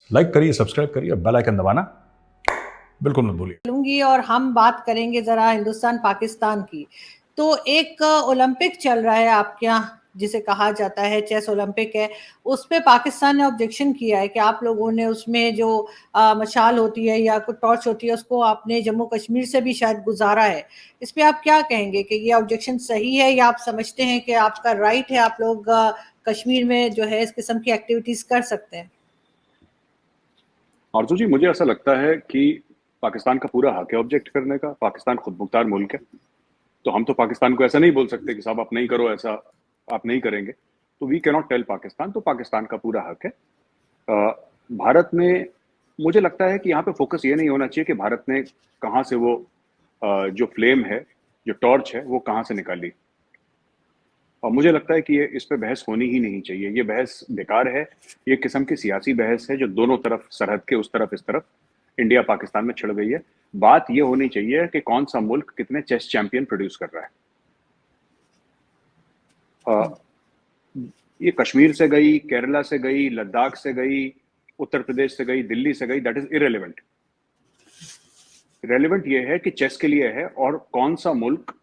Like करिए, subscribe करिए, bell icon दबाना बिल्कुल मत भूलिए। लूंगी और हम बात करेंगे जरा हिंदुस्तान पाकिस्तान की। तो एक ओलंपिक चल रहा है आपके यहाँ, जिसे कहा जाता है चेस ओलंपिक है। उस पे पाकिस्तान ने ऑब्जेक्शन किया है कि आप लोगों ने उसमें जो मशाल होती है या कुछ टॉर्च होती है उसको आपने जम्मू कश्मीर से भी शायद गुजारा है। इस पे आप क्या कहेंगे कि ये ऑब्जेक्शन सही है या आप समझते हैं कि आपका राइट है, आप लोग कश्मीर में जो है इस किस्म की एक्टिविटीज कर सकते हैं? आरजू जी, मुझे ऐसा लगता है कि पाकिस्तान का पूरा हक है ऑब्जेक्ट करने का। पाकिस्तान खुद मुख्तार मुल्क है, तो हम तो पाकिस्तान को ऐसा नहीं बोल सकते कि साहब आप नहीं करो, ऐसा आप नहीं करेंगे। तो वी कैनॉट टेल पाकिस्तान, तो पाकिस्तान का पूरा हक है। भारत में मुझे लगता है कि यहाँ पे फोकस ये नहीं होना चाहिए कि भारत ने कहाँ से वो जो फ्लेम है, जो टॉर्च है, वो कहाँ से निकाली। और मुझे लगता है कि ये इस पे बहस होनी ही नहीं चाहिए। ये बहस बेकार है। ये किस्म की सियासी बहस है जो दोनों तरफ सरहद के, उस तरफ इस तरफ, इंडिया पाकिस्तान में छिड़ गई है। बात ये होनी चाहिए कि कौन सा मुल्क कितने चेस चैंपियन प्रोड्यूस कर रहा है। ये कश्मीर से गई, केरला से गई, लद्दाख से गई, उत्तर प्रदेश से गई, दिल्ली से गई, दैट इज इरेलीवेंट। रेलिवेंट ये है कि चेस के लिए है, और कौन सा मुल्क,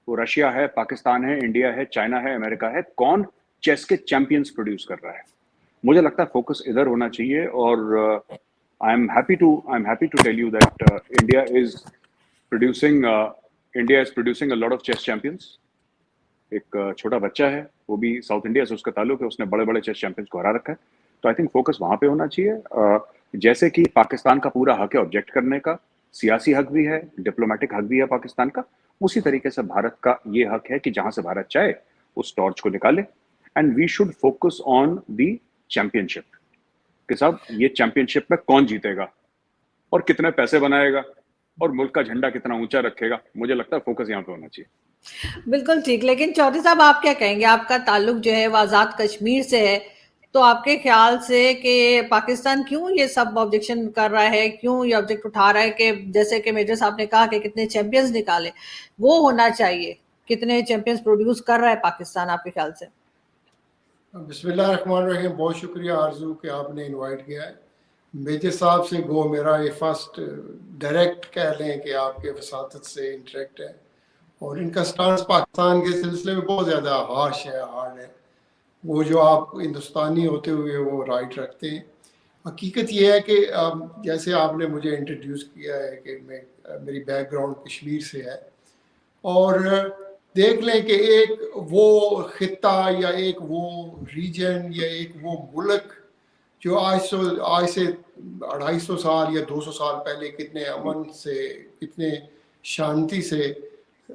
वो रशिया है, पाकिस्तान है, इंडिया है, चाइना है, अमेरिका है, कौन चेस के चैंपियंस प्रोड्यूस कर रहा है। मुझे लगता है फोकस इधर होना चाहिए। और I am happy to tell you that India is producing a lot of chess champions. एक छोटा बच्चा है, वो भी साउथ इंडिया से उसका ताल्लुक है, उसने बड़े बड़े चेस चैंपियंस को हरा रखा है। तो आई थिंक फोकस वहां पे होना चाहिए। जैसे कि पाकिस्तान का पूरा हक है ऑब्जेक्ट करने का, सियासी हक भी है, डिप्लोमेटिक हक भी है पाकिस्तान का, उसी तरीके से भारत का ये हक है कि जहां से भारत चाहे उस टॉर्च को निकाले। And we should focus on the championship कि साहब ये चैंपियनशिप में कौन जीतेगा और कितने पैसे बनाएगा और मुल्क का झंडा कितना ऊंचा रखेगा। मुझे लगता है फोकस यहाँ पे होना चाहिए। बिल्कुल ठीक। लेकिन चौधरी साहब, आप क्या कहेंगे? आपका ताल्लुक जो है वो आज़ाद कश्मीर से है, तो आपके ख्याल से कि पाकिस्तान क्यों ये सब ऑब्जेक्शन कर रहा है, क्यों ये ऑब्जेक्ट उठा रहा है कि जैसे कि मेजर साहब ने कहा कि कितने चैंपियंस निकाले, वो होना चाहिए, कितने चैंपियंस प्रोड्यूस कर रहा है पाकिस्तान आपके ख्याल से? बिस्मिल्लाहिर्रहमानिर्रहीम। बहुत शुक्रिया आरजू कि आपने इनवाइट किया है। मेजर साहब से गो मेरा ये फर्स्ट डायरेक्ट कह लें कि आपके वसातत से इंटरेक्ट है, और इनका स्टांस पाकिस्तान के सिलसिले में बहुत ज़्यादा हार्श है, हार्ड है। वो जो आप हिंदुस्तानी होते हुए वो राइट रखते हैं। हकीकत ये है कि जैसे आपने मुझे इंट्रोड्यूस किया है कि मेरी बैकग्राउंड कश्मीर से है, और देख लें कि एक वो खिता या एक वो रीजन या एक वो मुल्क जो आज से 250 साल या 200 साल पहले कितने अमन से, कितने शांति से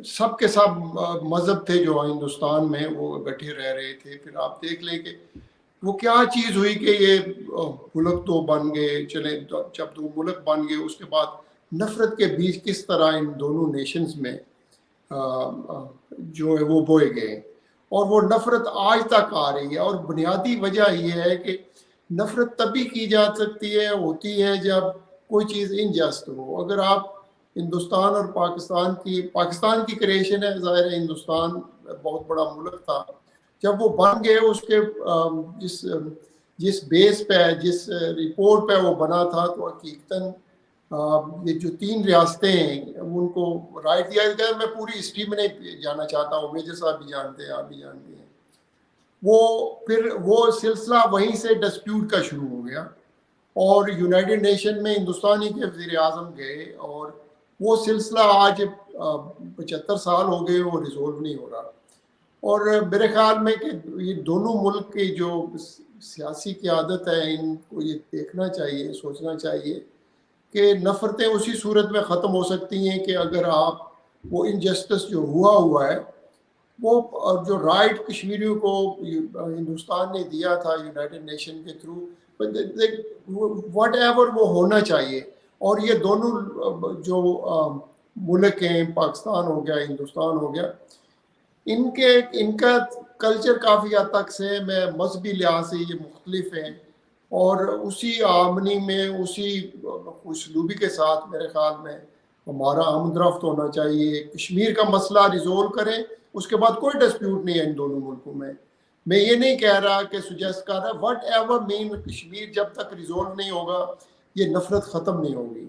सबके सब मज़हब थे जो हिंदुस्तान में वो इकट्ठे रह रहे थे। फिर आप देख लें कि वो क्या चीज़ हुई कि ये मुल्क दो बन गए। चले जब दो मुल्क बन गए उसके बाद नफ़रत के बीज किस तरह इन दोनों नेशंस में जो है वो बोए गए, और वो नफ़रत आज तक आ रही है। और बुनियादी वजह यह है कि नफ़रत तभी की जा सकती है, होती है, जब कोई चीज़ इनजस्ट हो। अगर आप हिंदुस्तान और पाकिस्तान की क्रिएशन है, ज़ाहिर है हिंदुस्तान बहुत बड़ा मुल्क था, जब वो बन गए उसके जिस जिस बेस पे, जिस रिपोर्ट पे वो बना था, तो हकीकतन ये जो 3 रियासतें हैं उनको राइट दिया गया। मैं पूरी हिस्ट्री में नहीं जाना चाहता हूँ, मेजर साहब भी जानते हैं, आप भी जानते हैं। वो फिर वो सिलसिला वहीं से डिस्प्यूट का शुरू हो गया, और यूनाइटेड नेशन में हिंदुस्तानी के वज़ीर आज़म गए, और वो सिलसिला आज 75 साल हो गए, वो रिजोल्व नहीं हो रहा। और मेरे ख्याल में कि ये दोनों मुल्क की जो सियासी क़यादत है, इनको ये देखना चाहिए, सोचना चाहिए कि नफ़रतें उसी सूरत में ख़त्म हो सकती हैं कि अगर आप वो इनजस्टिस जो हुआ है, वो जो राइट कश्मीरियों को हिंदुस्तान ने दिया था यूनाइटेड नेशन के थ्रू, वट एवर वो होना चाहिए। और ये दोनों जो मुल्क हैं, पाकिस्तान हो गया, हिंदुस्तान हो गया, इनका कल्चर काफ़ी हद तक से में मजहबी लिहाज से ये मुख्तलिफ हैं, और उसी आमनी में, उसी उसलूबी के साथ मेरे ख्याल में हमारा हमदरफ्त होना चाहिए। कश्मीर का मसला रिजोल्व करें, उसके बाद कोई डिस्प्यूट नहीं है इन दोनों मुल्कों में। मैं ये नहीं कह रहा कि सुजेस्ट कर रहा, वट एवर मेन कश्मीर जब तक रिजोल्व नहीं होगा ये नफरत ख़त्म नहीं होगी।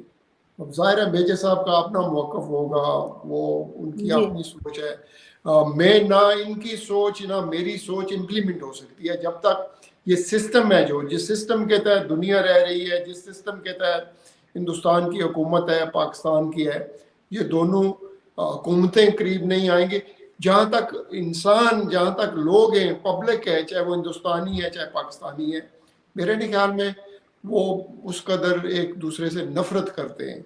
अब ज़ाहिर है मेजर साहब का अपना मौक़िफ़ होगा, वो उनकी अपनी सोच है। मैं ना इनकी सोच ना मेरी सोच इम्प्लीमेंट हो सकती है जब तक ये सिस्टम है, जो जिस सिस्टम के तहत दुनिया रह रही है, जिस सिस्टम के तहत हिंदुस्तान की हुकूमत है, पाकिस्तान की है, ये दोनों हुकूमतें करीब नहीं आएंगे। जहाँ तक इंसान, जहाँ तक लोग हैं, पब्लिक है, चाहे वो हिंदुस्तानी है चाहे पाकिस्तानी है, मेरे नहीं ख्याल में वो उस कदर एक दूसरे से नफरत करते हैं।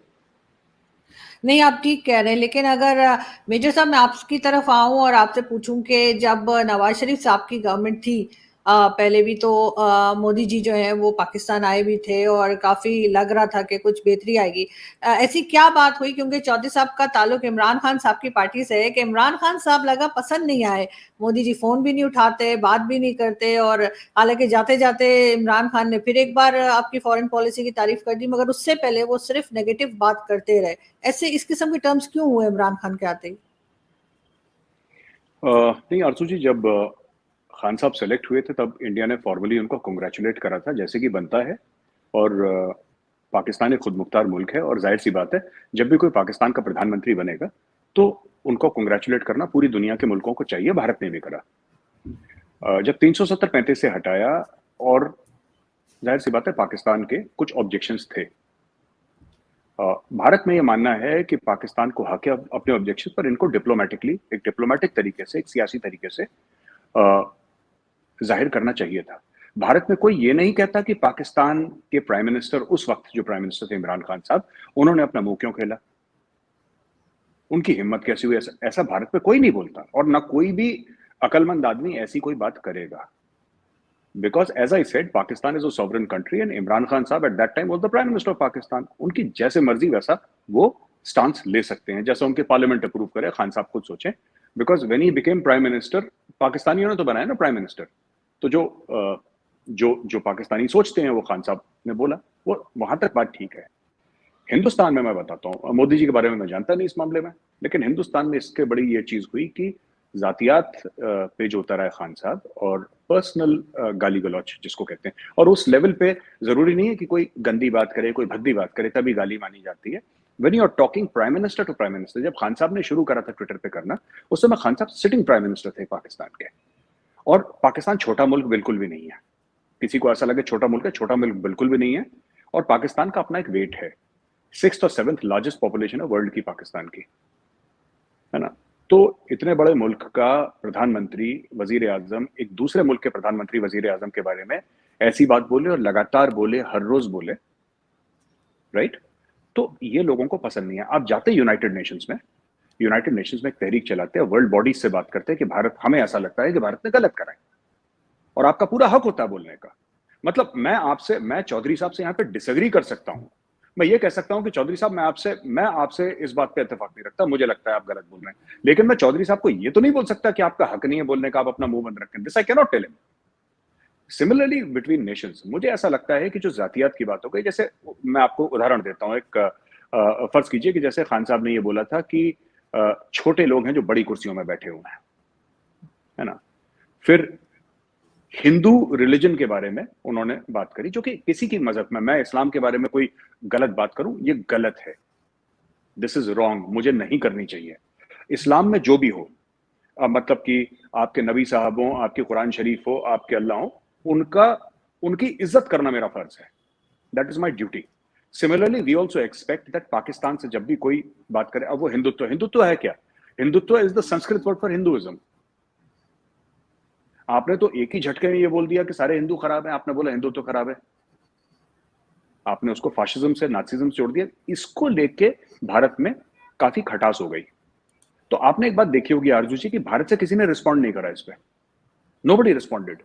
नहीं, आप ठीक कह रहे हैं, लेकिन अगर मेजर साहब मैं आपकी तरफ आऊं और आपसे पूछूं कि जब नवाज शरीफ साहब की गवर्नमेंट थी, पहले भी तो मोदी जी जो है वो पाकिस्तान आए भी थे और काफी लग रहा था कि कुछ बेहतरी आएगी। ऐसी क्या बात हुई, क्योंकि चौधरी साहब का ताल्लुक इमरान खान साहब की पार्टी से है, कि इमरान खान साहब लगा पसंद नहीं आए, मोदी जी फोन भी नहीं उठाते, बात भी नहीं करते, और हालांकि जाते जाते इमरान खान ने फिर एक बार आपकी फॉरेन पॉलिसी की तारीफ कर दी, मगर उससे पहले वो सिर्फ नेगेटिव बात करते रहे। ऐसे इस किस्म के टर्म्स क्यों हुए इमरान खान के आते ही? नहीं आरजू जी, जब खान साहब सेलेक्ट हुए थे तब इंडिया ने फॉर्मली उनको कंग्रेचुलेट करा था, जैसे कि बनता है। और पाकिस्तान एक खुद मुख्तार मुल्क है और जाहिर सी बात है जब भी कोई पाकिस्तान का प्रधानमंत्री बनेगा तो उनको कंग्रेचुलेट करना पूरी दुनिया के मुल्कों को चाहिए। भारत ने भी करा। जब 370-35 से हटाया, और जाहिर सी बात है पाकिस्तान के कुछ ऑब्जेक्शंस थे। भारत में ये मानना है कि पाकिस्तान को हक है अपने ऑब्जेक्शन पर इनको डिप्लोमेटिकली, एक डिप्लोमेटिक तरीके से, एक सियासी तरीके से जाहिर करना चाहिए था। भारत में कोई ये नहीं कहता कि पाकिस्तान के प्राइम मिनिस्टर, उस वक्त जो प्राइम मिनिस्टर थे इमरान खान साहब, उन्होंने अपना मुंह क्यों खेला, उनकी हिम्मत कैसी हुई, ऐसा भारत में कोई नहीं बोलता, और ना कोई भी अकलमंद आदमी ऐसी कोई बात करेगा। Because as I said, Pakistan is a sovereign country and Imran Khan साहब at that time was the Prime Minister of Pakistan. उनकी जैसे मर्जी वैसा वो स्टांस ले सकते हैं, जैसा उनके पार्लियामेंट अप्रूव करे। खान साहब खुद सोचें, because when he became prime minister, पाकिस्तानियों ने तो बनाया ना प्राइम मिनिस्टर, तो जो पाकिस्तानी सोचते हैं वो खान साहब ने बोला, वो वहां तक बात ठीक है। हिंदुस्तान में मैं बताता हूँ, मोदी जी के बारे में मैं जानता नहीं इस मामले में, लेकिन हिंदुस्तान में इसके बड़ी ये चीज हुई कि जातियात पे जो उतर आए खान साहब, और पर्सनल गाली गलौच जिसको कहते हैं, और उस लेवल पे जरूरी नहीं है कि कोई गंदी बात करे, कोई भद्दी बात करे तभी गाली मानी जाती है। When you are talking prime minister to prime minister, जब खान साहब ने शुरू करा था ट्विटर पे करना, उस समय खान साहब सिटिंग प्राइम मिनिस्टर थे पाकिस्तान के। और पाकिस्तान छोटा मुल्क बिल्कुल भी नहीं है, किसी को ऐसा लगे छोटा मुल्क है, छोटा मुल्क बिल्कुल भी नहीं है। और पाकिस्तान का अपना एक वेट है, 6th और 7th लार्जेस्ट पॉपुलेशन है वर्ल्ड की पाकिस्तान की, है ना। तो इतने बड़े मुल्क का प्रधानमंत्री, वजीर आजम, एक दूसरे मुल्क के प्रधानमंत्री वजीर आजम के बारे में ऐसी बात बोले, और लगातार बोले, हर रोज बोले, राइट। तो ये लोगों को पसंद नहीं है। आप जाते यूनाइटेड नेशंस में, यूनाइटेड नेशंस में एक तहरीक चलाते हैं, वर्ल्ड बॉडीज से बात करते हैं कि भारत, हमें ऐसा लगता है कि भारत ने गलत करा है, और आपका पूरा हक होता है बोलने का। मतलब मैं चौधरी साहब से यहाँ पे डिसएग्री कर सकता हूँ, मैं ये कह सकता हूं कि चौधरी साहब मैं आपसे इस बात पे इत्तेफाक नहीं रखता, मुझे लगता है आप गलत बोल रहे हैं, लेकिन मैं चौधरी साहब को ये तो नहीं बोल सकता कि आपका हक नहीं है बोलने का, आप अपना मुंह बंद रखें। This I can not tell him. Similarly between nations, मुझे ऐसा लगता है कि जो जातियात की बात हो गई, जैसे मैं आपको उदाहरण देता हूं, एक फर्ज कीजिए कि जैसे खान साहब ने ये बोला था कि छोटे लोग हैं जो बड़ी कुर्सियों में बैठे हुए हैं, है ना। फिर हिंदू रिलीजन के बारे में उन्होंने बात करी, जो कि किसी की मजहब में, मैं इस्लाम के बारे में कोई गलत बात करूं, ये गलत है, दिस इज रॉन्ग, मुझे नहीं करनी चाहिए। इस्लाम में जो भी हो, मतलब कि आपके नबी साहब हो, आपके कुरान शरीफ हो, आपके अल्लाह हो, उनकी इज्जत करना मेरा फर्ज है, that is my duty. Similarly we also expect that Pakistan से जब भी कोई बात करे, अब वो हिंदुत्व है क्या? Hindutva is the Sanskrit word for Hinduism. आपने तो एक ही झटके में ये बोल दिया कि सारे हिंदू खराब हैं, आपने बोला हिंदुत्व खराब है, आपने उसको फाशिज्म से, नाजिज्म से जोड़ दिया। इसको लेके भारत में काफी खटास हो गई। तो आपने एक बात देखी होगी आरजू जी, कि भारत से किसी ने रिस्पॉन्ड नहीं करा इस पे, नोबडी रिस्पॉन्डेड।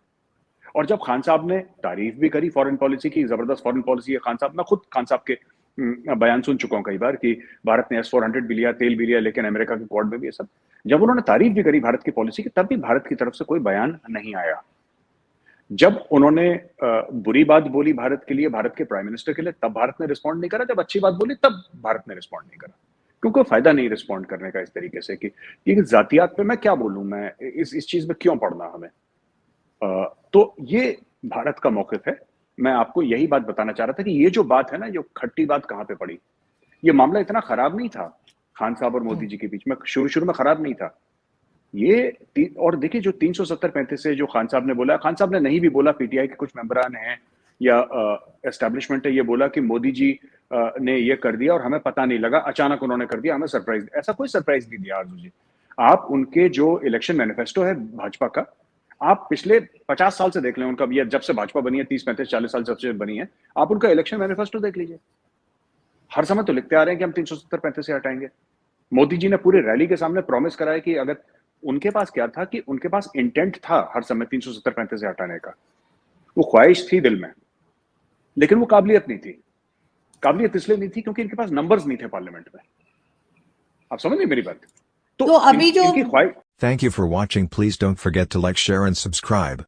और जब खान साहब ने तारीफ भी करी फॉरेन पॉलिसी की, जबरदस्त फॉरेन पॉलिसी है खान साहब, मैं खुद खान साहब के बयान सुन चुका हूं कई बार कि भारत ने S-400 भी लिया, तेल भी लिया, लेकिन अमेरिका के क्वाड में भी ये सब, जब उन्होंने तारीफ भी करी भारत की पॉलिसी की, तब भी भारत की तरफ से कोई बयान नहीं आया। जब उन्होंने बुरी बात बोली भारत के लिए, भारत के प्राइम मिनिस्टर के लिए, तब भारत ने रिस्पॉन्ड नहीं करा। जब अच्छी बात बोली तब भारत ने रिस्पॉन्ड नहीं करा, क्योंकि फायदा नहीं रिस्पॉन्ड करने का इस तरीके से कि जातियात पे मैं क्या बोलूं, मैं इस चीज में क्यों पढ़ना हमें। तो ये भारत का मौक़िफ़ है। मैं आपको यही बात बताना चाह रहा था कि ये जो बात है ना, जो खट्टी बात कहाँ पे पड़ी। ये मामला इतना खराब नहीं था खान साहब और मोदी जी के बीच में, शुरू में खराब नहीं था। ये और देखिए जो 370-35 से जो खान साहब ने बोला, खान साहब ने नहीं भी बोला, पीटीआई के कुछ मेंबरान हैं या एस्टैब्लिशमेंट है ये बोला कि मोदी जी ने ये कर दिया और हमें पता नहीं लगा, अचानक उन्होंने कर दिया, हमें सरप्राइज। ऐसा कोई सरप्राइज नहीं दिया आरजू जी। आप उनके जो इलेक्शन मैनिफेस्टो है भाजपा का, आप पिछले 50 साल से देख लें उनका, ये जब से भाजपा बनी है 30-35-40 साल जब से बनी है, आप उनका इलेक्शन मैनिफेस्टो देख लीजिए। हर समय तो लिखते आ रहे हैं कि हम 370-35 से हटाएंगे। मोदी जी ने पूरी रैली के सामने प्रॉमिस कराया कि अगर उनके पास क्या था कि उनके पास इंटेंट था हर समय 370-35 से हटाने का, वो ख्वाहिश थी दिल में, लेकिन वो काबिलियत नहीं थी। काबिलियत इसलिए नहीं थी क्योंकि इनके पास नंबर्स नहीं थे पार्लियामेंट में। आप समझ रहे मेरी बात? तो अभी जो इनकी ख्वाहिश। Thank you for watching. Please don't forget to like, share and subscribe.